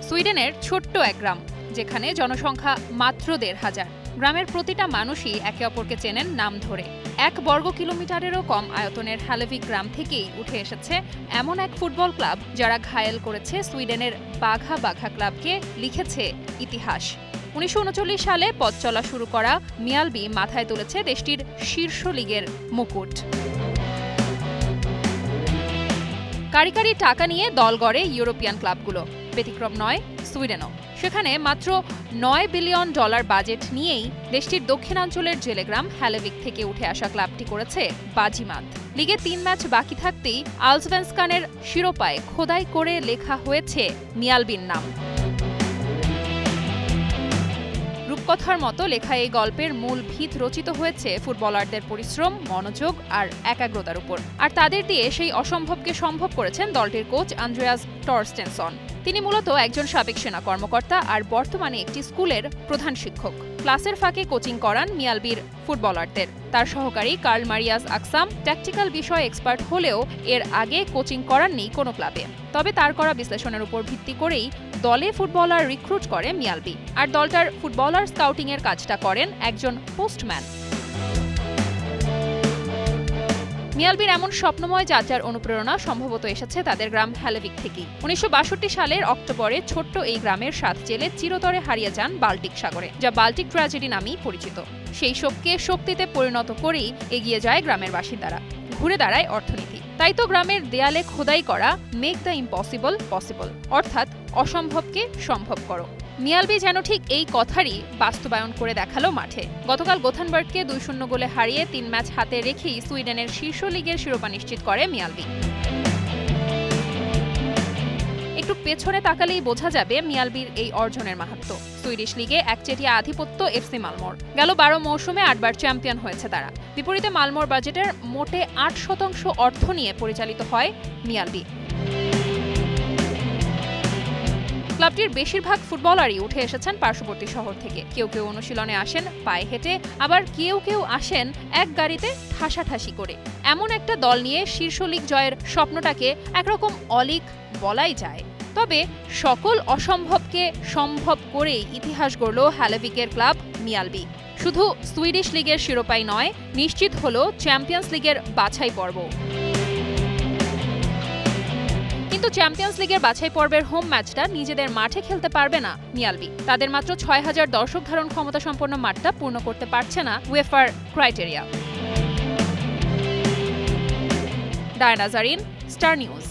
সুইডেনের ছোট্ট এক গ্রাম, যেখানে জনসংখ্যা মাত্র ১,৫০০। গ্রামের প্রতিটা মানুষই একে অপরকে চেনেন নাম ধরে। ১ বর্গ কিলোমিটারেরও কম আয়তনের হ্যালেভিক গ্রাম থেকেই উঠে এসেছে এমন এক ফুটবল ক্লাব যারা ঘায়েল করেছে সুইডেনের বাঘা বাঘা ক্লাবকে, লিখেছে ইতিহাস। ১৯৩৯ সালে পথ চলা শুরু করা মিয়ালবি মাথায় তুলেছে দেশটির শীর্ষ লিগের মুকুট। কারি কারি টাকা নিয়ে দল গড়ে ইউরোপিয়ান ক্লাবগুলো, ব্যতিক্রম নয় সুইডেনও। সেখানে মাত্র $৯ বিলিয়ন বাজেট নিয়েই দেশটির দক্ষিণাঞ্চলের জেলেগ্রাম হ্যালেভিক থেকে উঠে আসা ক্লাবটি করেছে বাজিমাত। লিগে ৩ ম্যাচ বাকি থাকতেই আলসভেন্সকানের শিরোপায় খোদাই করে লেখা হয়েছে মিয়ালবির নাম। রূপকথার মতো লেখা এই গল্পের মূল ভিত রচিত হয়েছে ফুটবলারদের পরিশ্রম, মনোযোগ আর একাগ্রতার উপর। আর তাদের দিয়ে সেই অসম্ভবকে সম্ভব করেছেন দলটির কোচ আন্দ্রেয়াস টরস্টেনসন। তিনি মূলত একজন সাবেক সেনা কর্মকর্তা আর বর্তমানে একটি স্কুলের প্রধান শিক্ষক। ক্লাসের ফাঁকে কোচিং করান মিয়ালবির ফুটবলারদের। তার সহকারী কার্ল মারিয়াস আকসাম ট্যাকটিক্যাল বিষয়ে এক্সপার্ট হলেও এর আগে কোচিং করাননি কোনো ক্লাবে। তবে তার করা বিশ্লেষণের উপর ভিত্তি করেই দলে ফুটবলার রিক্রুট করে মিয়ালবি। আর দলটার ফুটবলার স্কাউটিংয়ের কাজটা করেন একজন পোস্টম্যান। মিয়ালবির এমন স্বপ্নময় যাত্রার অনুপ্রেরণা সম্ভবত এসেছে তাদের গ্রাম হ্যালেভিক থেকেই। ১৯৬২ সালের অক্টোবরে ছোট্ট এই গ্রামের ৭ জেলে চিরতরে হারিয়ে যান বাল্টিক সাগরে, যা বাল্টিক ট্র্যাজেডি নামেই পরিচিত। সেই শোককে শক্তিতে পরিণত করেই এগিয়ে যায় গ্রামের বাসিন্দারা। ঘুরে দাঁড়ায় অর্থনীতি। তাই তো গ্রামের দেয়ালে খোদাই করা মেক দ্য ইম্পসিবল পসিবল, অর্থাৎ অসম্ভবকে সম্ভব করো। মিয়ালবি যেন ঠিক এই কথারই বাস্তবায়ন করে দেখালো মাঠে। গতকাল গোথেনবার্গকে ২-০ গোলে হারিয়ে ৩ ম্যাচ হাতে রেখেই সুইডেনের শীর্ষ লিগের শিরোপা নিশ্চিত করে মিয়ালবি। একটু পেছনে তাকালেই বোঝা যাবে মিয়ালবির এই অর্জনের মাহাত্ম্য। সুইডিশ লিগে একচেটিয়া আধিপত্য এফসি মালমোর। গেল ১২ মৌসুমে ৮ বার চ্যাম্পিয়ন হয়েছে তারা। বিপরীতে মালমোর বাজেটের মোটে ৮% অর্থ নিয়ে পরিচালিত হয় মিয়ালবি। ক্লাবটির বেশিরভাগ ফুটবলারই উঠে এসেছেন পার্শ্ববর্তী শহর থেকে। কেউ কেউ অনুশীলনে আসেন পায়ে হেঁটে, আবার কেউ কেউ আসেন এক গাড়িতে ঠাসাঠাসি করে। এমন একটা দল নিয়ে শীর্ষ লিগ জয়ের স্বপ্নটাকে একরকম অলীক বলাই যায়। তবে সকল অসম্ভবকে সম্ভব করেই ইতিহাস গড়ল হ্যালেভিকের ক্লাব মিয়ালবি। শুধু সুইডিশ লিগের শিরোপাই নয়, নিশ্চিত হলো চ্যাম্পিয়ন্স লিগের বাছাই পর্ব। কিন্তু চ্যাম্পিয়ন্স লিগের বাছাই পর্বের হোম ম্যাচটা নিজেদের মাঠে খেলতে পারবে না মিয়ালবি। তাদের মাত্র ৬,০০০ দর্শক ধারণ ক্ষমতা সম্পন্ন মাঠটা পূর্ণ করতে পারছে না উয়েফার criteria. Diana Zarin, star news.